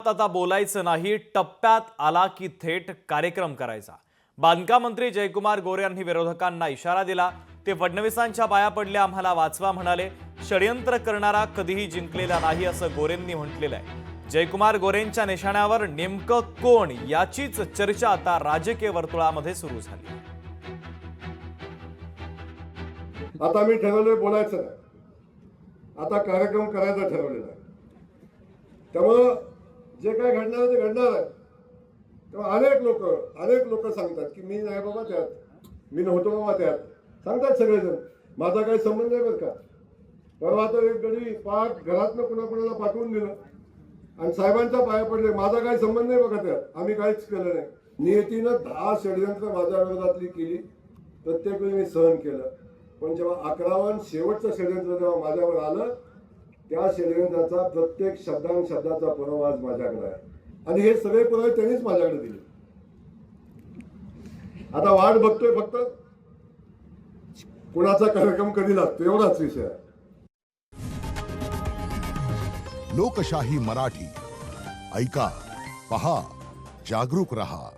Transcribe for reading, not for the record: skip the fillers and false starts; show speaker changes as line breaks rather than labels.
आता बोलायचं नाही, टप्प्यात आला की थेट कार्यक्रम करायचा। बांधकाम मंत्री जयकुमार गोरे यांनी विरोधकांना इशारा दिला। ते फडणवीसांच्या पाया पडले, आम्हाला वाचवा म्हणाले। षडयंत्र करणारा कधीही जिंकलेला नाही असं गोरेंनी म्हटलेलं आहे। जयकुमार गोरेंच्या निशाण्यावर नेमकं कोण याचीच चर्चा आता राजकीय वर्तुळामध्ये सुरू झाली।
आता मी ठरवलंय बोलायचं नाही, आता कार्यक्रम करायचा ठरवलेला आहे। त्यामुळे जे काय घडणार आहे ते घडणार आहे। तेव्हा अनेक लोक सांगतात की मी नाही बाबा त्यात, मी नव्हतो बाबा त्यात, सांगतात सगळेजण। माझा काही संबंध आहे बरं का। परवा तर एक गडी पाक घरातनं कुणाला पाठवून दिलं आणि साहेबांच्या पाया पडले, माझा काही संबंध नाही बघा त्यात, आम्ही काहीच केलं नाही। नियतीनं 10 षडयंत्र माझ्या विरोधातली केली, प्रत्येक वेळी मी सहन केलं। पण जेव्हा 11वं शेवटचं षडयंत्र जेव्हा माझ्यावर आलं, त्या षडयंत्राचा प्रत्येक शब्दाचा पुरावा आज माझ्याकडे आहे आणि हे सगळे पुरावे त्यांनीच माझ्याकडे दिले। आता वाट बघतोय फक्त कुणाचा कार्यक्रम कधी लागतो, एवढाच विषय आहे।
लोकशाही मराठी ऐका, पहा, जागरूक रहा।